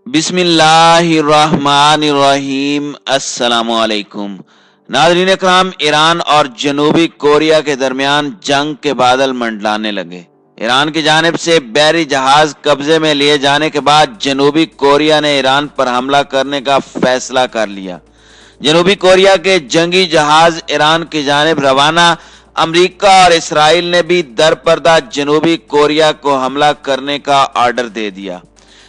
बिस्मिल्लाहिर्रहमानिर्रहीम। अस्सलामुअलैकुम नाज़रीन इकराम, ईरान और जनूबी कोरिया के दरमियान जंग के बादल मंडलाने लगे। ईरान की जानिब से बहरी जहाज कब्जे में लिए जाने के बाद जनूबी कोरिया ने ईरान पर हमला करने का फैसला कर लिया। जनूबी कोरिया के जंगी जहाज ईरान की जानिब रवाना। अमरीका और इसराइल ने भी दरपर्दा जनूबी कोरिया को हमला करने का ऑर्डर दे दिया।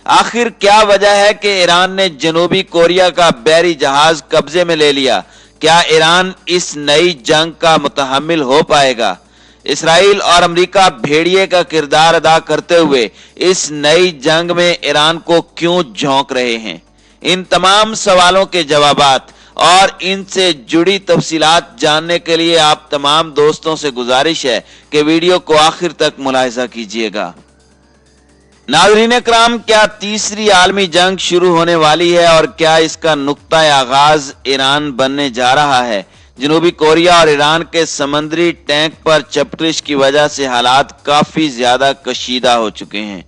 आखिर क्या वजह है कि ईरान ने जनूबी कोरिया का बहरी जहाज कब्जे में ले लिया? क्या ईरान इस नई जंग का मुतहम्मिल हो पाएगा? इसराइल और अमरीका भेड़िए का किरदार अदा करते हुए इस नई जंग में ईरान को क्यों झोंक रहे हैं? इन तमाम सवालों के जवाबात और इनसे जुड़ी तफसीलात जानने के लिए आप तमाम दोस्तों से गुजारिश है कि वीडियो को आखिर तक मुलाहिजा कीजिएगा। नाज़रीन इकराम, क्या तीसरी आलमी जंग शुरू होने वाली है और क्या इसका नुक्ता आगाज ईरान बनने जा रहा है? जनूबी कोरिया और ईरान के समंदरी टैंक पर चपटिश की वजह से हालात काफी ज्यादा कशीदा हो चुके हैं।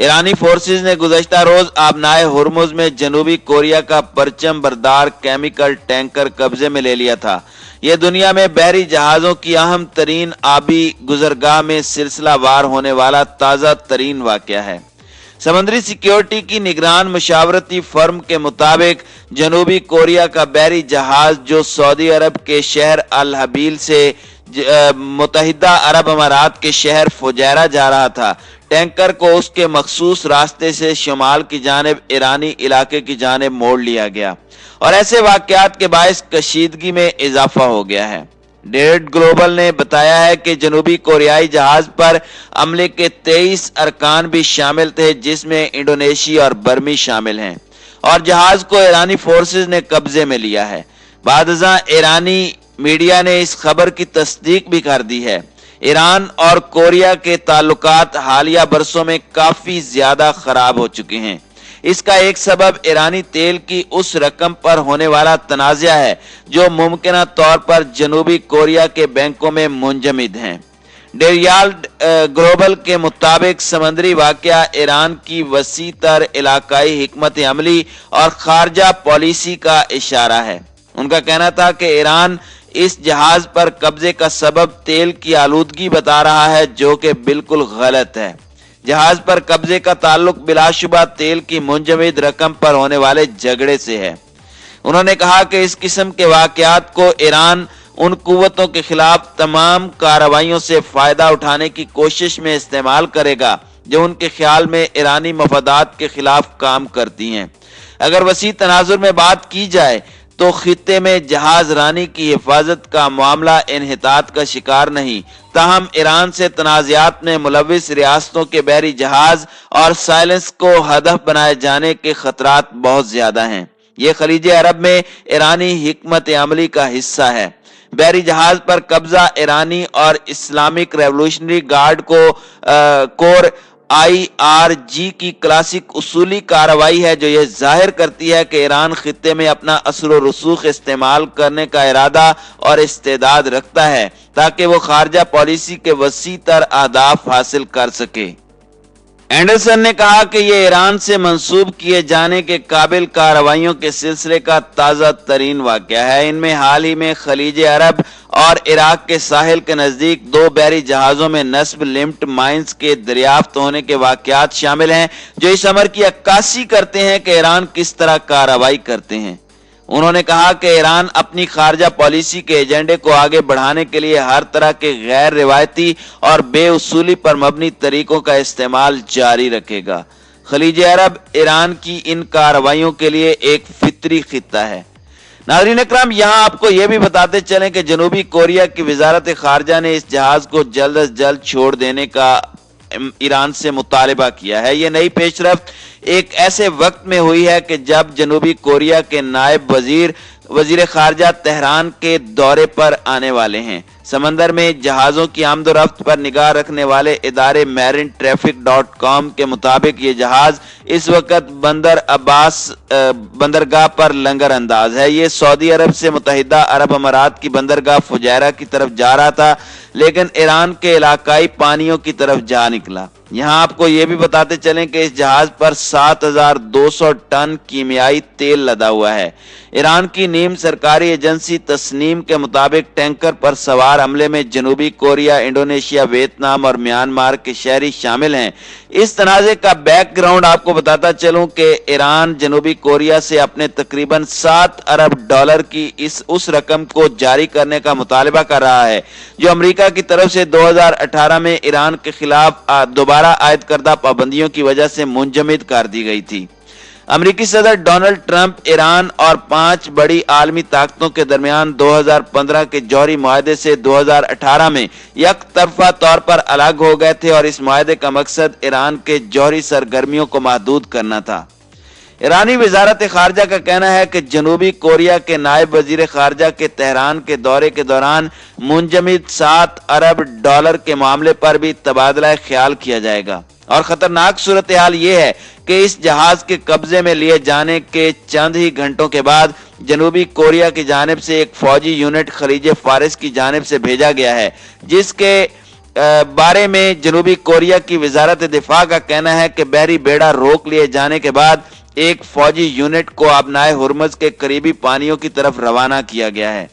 ईरानी फोर्सेज ने गुज़श्ता रोज आबनाए हुर्मुज में जनूबी कोरिया का परचम बरदार केमिकल टैंकर कब्जे में ले लिया था। यह दुनिया में बहरी जहाजों की अहम तरीन आबी गुजरगाह में सिलसिलावार होने वाला ताज़ा तरीन वाक़या है। समंदरी सिक्योरिटी की निगरान मशावरती फर्म के मुताबिक जनूबी कोरिया का बहरी जहाज जो सऊदी अरब के शहर अल हबील से मुत्तहिदा अरब अमारात के शहर फुजैरा जा रहा था, टैंकर को उसके मखसूस रास्ते से शुमाल की जानिब ईरानी इलाके की जानिब मोड़ लिया गया और ऐसे वाक़यात के बायस कशीदगी में इजाफा हो गया है। डेविड ग्लोबल ने बताया है कि जनूबी कोरियाई जहाज पर अमले के 23 अरकान भी शामिल थे, जिसमें इंडोनेशिया और बर्मी शामिल हैं, और जहाज को ईरानी फोर्सेज ने कब्जे में लिया है। बादशाह ईरानी मीडिया ने इस खबर की तस्दीक भी कर दी है। ईरान और कोरिया के ताल्लुकात हालिया बरसों में काफी ज्यादा खराब हो चुके हैं। इसका एक सबब ईरानी तेल की उस रकम पर होने वाला तनाज़ा है जो मुमकिन तौर पर जनूबी कोरिया के बैंकों में मुंजमद हैं। डेरियाल्ड ग्लोबल के मुताबिक समंदरी वाक़या ईरान की वसी तर इलाकाई हिकमत अमली और खारजा पॉलिसी का इशारा है। उनका कहना था कि ईरान इस जहाज पर कब्जे का सबब तेल की आलूदगी बता रहा है, जो कि बिल्कुल गलत है। जहाज पर कब्जे का ताल्लुक बिलाशुबा तेल की मुंजमद रकम पर होने वाले झगड़े से है। उन्होंने कहा कि इस किस्म के वाक़यात को ईरान उन कुव्वतों के खिलाफ तमाम कार्रवाइयों से फायदा उठाने की कोशिश में इस्तेमाल करेगा जो उनके ख्याल में ईरानी मफादात के खिलाफ काम करती हैं। अगर वसी तनाजुर में बात की जाए तो खित्ते में जहाज रानी की हिफाजत का मामला इन्हितात का शिकार नहीं, ताहम ईरान से तनाज़ात में मुलविस रियासतों के बहरी जहाज और साइलेंस को हदफ बनाए जाने के खतरात बहुत ज्यादा हैं। ये खलीज अरब में ईरानी हिकमत अमली का हिस्सा है। बहरी जहाज पर कब्जा ईरानी और इस्लामिक रेवोल्यूशनरी गार्ड को कोर IRG की क्लासिक उसूली कार्रवाई है, जो यह जाहिर करती है कि ईरान खित्ते में अपना असर व रसूख इस्तेमाल करने का इरादा और इस्तेदाद रखता है ताकि वो खारजा पॉलिसी के वसी तर अहदाफ हासिल कर सके। एंडरसन ने कहा कि यह ईरान से मंसूब किए जाने के काबिल कार्रवाइयों के सिलसिले का ताज़ा तरीन वाक़या है। इनमें हाल ही में खलीज अरब और इराक के साहिल के नज़दीक 2 बहरी जहाज़ों में नस्ब लिम्ट माइंस के दरियाफ्त होने के वाक़यात शामिल हैं, जो इस अमर की अक्कासी करते हैं कि ईरान किस तरह कार्रवाई करते हैं। उन्होंने कहा कि ईरान अपनी खारजा पॉलिसी के एजेंडे को आगे बढ़ाने के लिए हर तरह के गैर रिवायती और बेउसूली पर मबनी तरीकों का इस्तेमाल जारी रखेगा। खलीज अरब ईरान की इन कार्रवाइयों के लिए एक फितरी खित्ता है। नाज़रीन इकराम, यहाँ आपको यह भी बताते चलें कि जनूबी कोरिया की वजारत खारजा ने इस जहाज को जल्द अज जल्द छोड़ देने का ईरान से मुतालबा किया है। यह नई पेशरफ्त एक ऐसे वक्त में हुई है कि जब जनूबी कोरिया के नायब वजीर खारजा तेहरान के दौरे पर आने वाले हैं। समंदर में जहाज़ों की आमदोरफ्त पर निगाह रखने वाले इदारे मैरिन ट्रैफिक.com के मुताबिक ये जहाज इस वक्त बंदर अब्बास बंदरगाह पर लंगर अंदाज है। ये सऊदी अरब से मुत्तहिदा अरब अमारात की बंदरगाह फुजैरा की तरफ जा रहा था, लेकिन ईरान के इलाकाई पानियों की तरफ जा निकला। यहाँ आपको ये भी बताते चलें कि इस जहाज पर 7,200 टन कीमियाई तेल लदा हुआ है। ईरान की नीम सरकारी एजेंसी तस्नीम के मुताबिक टैंकर पर सवार हमले में जनूबी कोरिया, इंडोनेशिया, वियतनाम और म्यांमार के शहरी शामिल हैं। इस तनाज़े का बैकग्राउंड आपको बताता चलूं कि ईरान जनूबी कोरिया से अपने तकरीबन 7 अरब डॉलर की उस रकम को जारी करने का मुतालबा कर रहा है जो अमेरिका की तरफ से 2018 में ईरान के खिलाफ दोबारा आयद करदा पाबंदियों की वजह से मुंजमद कर दी गई थी। अमेरिकी सदर डोनाल्ड ट्रंप ईरान और 5 बड़ी आलमी ताकतों के दरमियान 2015 के जौहरी मुआहदे से 2018 में एक तरफा तौर पर अलग हो गए थे और इस मुआहदे का मकसद ईरान के जौहरी सरगर्मियों को महदूद करना था। ईरानी वजारत खारजा का कहना है कि जनूबी कोरिया के नायब वजीर खारजा के तेहरान के दौरे के दौरान मुंजमद 7 अरब डॉलर के मामले पर भी तबादला ख्याल किया जाएगा। और खतरनाक सूरत हाल ये है कि इस जहाज के कब्जे में लिए जाने के चंद ही घंटों के बाद जनूबी कोरिया की जानिब से एक फौजी यूनिट खलीज फारिस की जानिब से भेजा गया है, जिसके बारे में जनूबी कोरिया की वजारत दिफा का कहना है कि बहरी बेड़ा रोक लिए जाने के बाद एक फौजी यूनिट को आबनाए हुर्मुज के करीबी पानियों की तरफ रवाना किया गया है।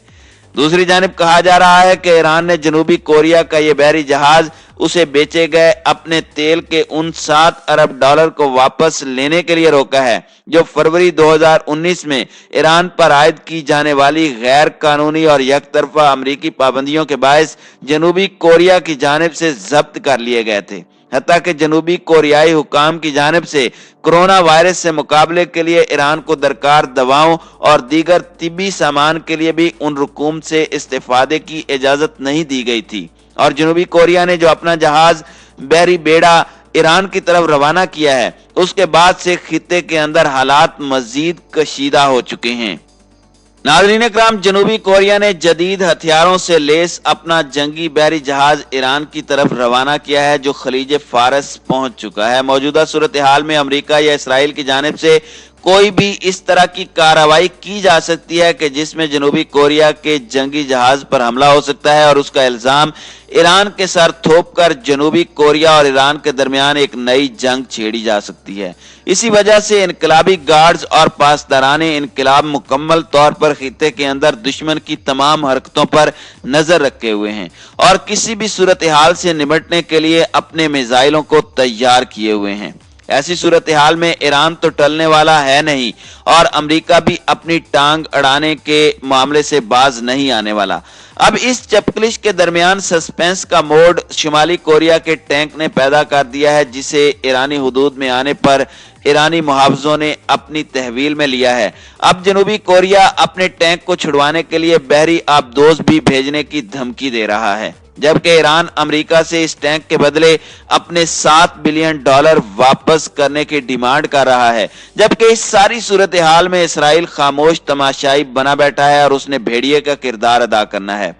दूसरी जानिब कहा जा रहा है कि ईरान ने जनूबी कोरिया का यह बहरी जहाज उसे बेचे गए अपने तेल के उन 7 अरब डॉलर को वापस लेने के लिए रोका है जो फरवरी 2019 में ईरान पर आयद की जाने वाली गैर कानूनी और यकतरफा अमरीकी पाबंदियों के बायस जनूबी कोरिया की जानिब से जब्त कर लिए गए थे। हत्ता कि जनूबी कोरियाई हुकाम की जानिब से कोरोना वायरस से मुकाबले के लिए ईरान को दरकार दवाओं और दीगर तिब्बी सामान के लिए भी उन रुकूम से इस्तेफादे की इजाजत नहीं दी गई थी। और जनूबी कोरिया ने जो अपना जहाज बहरी बेड़ा ईरान की तरफ रवाना किया है, उसके बाद से खित्ते के अंदर हालात मजीद कशीदा हो चुके हैं। नाज़रीन इकराम, जनूबी कोरिया ने जदीद हथियारों से लेस अपना जंगी बहरी जहाज ईरान की तरफ रवाना किया है जो खलीज फारस पहुंच चुका है। मौजूदा सूरत हाल में अमेरिका या इसराइल की जानिब से कोई भी इस तरह की कार्रवाई की जा सकती है कि जिसमें जनूबी कोरिया के जंगी जहाज पर हमला हो सकता है और उसका इल्जाम ईरान के सर थोप कर जनूबी कोरिया और ईरान के दरमियान एक नई जंग छेड़ी जा सकती है। इसी वजह से इनकलाबी गार्ड्स और पासदाराने इनकलाब मुकम्मल तौर पर खित्ते के अंदर दुश्मन की तमाम हरकतों पर नजर रखे हुए हैं और किसी भी सूरत हाल से निपटने के लिए अपने मिसाइलों को तैयार किए हुए हैं। ऐसी सूरत हाल में ईरान तो टलने वाला है नहीं और अमेरिका भी अपनी टांग अड़ाने के मामले से बाज नहीं आने वाला। अब इस चपकलिश के दरमियान सस्पेंस का मोड शुमाली कोरिया के टैंक ने पैदा कर दिया है, जिसे ईरानी हुदूद में आने पर ईरानी मुहावजों ने अपनी तहवील में लिया है। अब जनूबी कोरिया अपने टैंक को छुड़वाने के लिए बहरी आबदोज भी भेजने की धमकी दे रहा है, जबकि ईरान अमेरिका से इस टैंक के बदले अपने 7 बिलियन डॉलर वापस करने की डिमांड कर रहा है। जबकि इस सारी सूरत हाल में इसराइल खामोश तमाशाई बना बैठा है और उसने भेड़िए का किरदार अदा करना है।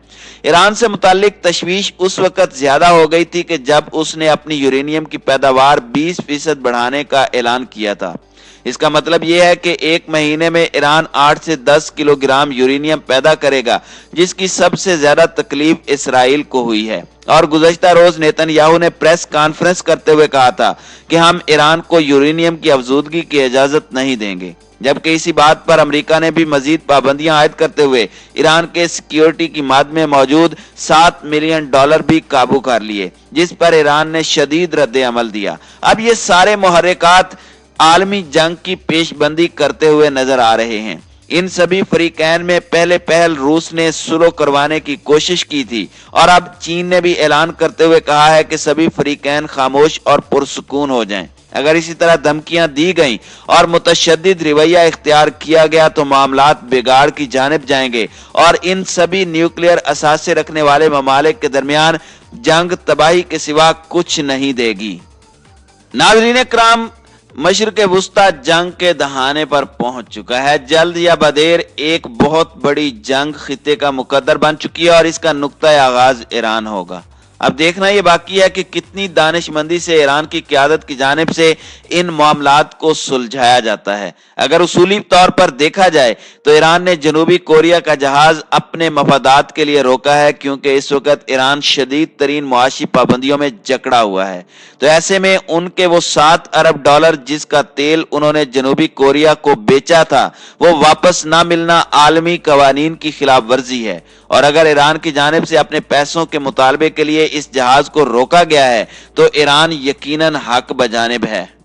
ईरान से मुतालिक तशवीश उस वक्त ज्यादा हो गई थी कि जब उसने अपनी यूरेनियम की पैदावार 20% बढ़ाने का ऐलान किया था। इसका मतलब यह है कि एक महीने में ईरान 8 से 10 किलोग्राम यूरेनियम पैदा करेगा, जिसकी सबसे ज्यादा तकलीफ इसराइल को हुई है। और गुज़श्ता रोज नेतन्याहू ने प्रेस कॉन्फ्रेंस करते हुए कहा था कि हम ईरान को यूरेनियम की अफजूदगी की इजाजत नहीं देंगे, जबकि इसी बात पर अमेरिका ने भी मजीद पाबंदियां आयद करते हुए ईरान के सिक्योरिटी की मद में मौजूद 7 मिलियन डॉलर भी काबू कर लिए, जिस पर ईरान ने शदीद रद्द अमल दिया। अब ये सारे मुहर्रिकात आलमी जंग की पेशबंदी करते हुए नजर आ रहे हैं। इन सभी फरीकैन में पहले पहल रूस ने सुलह करवाने की कोशिश की थी और अब चीन ने भी ऐलान करते हुए कहा है कि सभी फरीकैन खामोश और पुरसुकून हो जाएं। अगर इसी तरह धमकियां दी गईं और मुतशद्दिद रवैया इख्तियार किया गया तो मामलात बिगाड़ की जानिब जाएंगे और इन सभी न्यूक्लियर असासे रखने वाले ममालिक के दरमियान जंग तबाही के सिवा कुछ नहीं देगी। नाज़रीन इकराम, मशरिक़ वुस्ता जंग के दहाने पर पहुंच चुका है। जल्द या बदेर एक बहुत बड़ी जंग खित्ते का मुकद्दर बन चुकी है और इसका नुक्ता आगाज ईरान होगा। अब देखना ये बाकी है कि कितनी दानिशमंदी से ईरान की क़यादत की जानिब से इन मामलात को सुलझाया जाता है। अगर उसूली तौर पर देखा जाए तो ईरान ने जनूबी कोरिया का जहाज अपने मफादात के लिए रोका है, क्योंकि इस वक्त ईरान शदीद तरीन मुआशी पाबंदियों में जकड़ा हुआ है। तो ऐसे में उनके वो $7 अरब जिसका तेल उन्होंने जनूबी कोरिया को बेचा था, वो वापस ना मिलना आलमी कवानीन की खिलाफ वर्जी है। और अगर ईरान की जानिब से अपने पैसों के मुतालबे के लिए इस जहाज को रोका गया है तो ईरान यकीनन हक बजानिब है।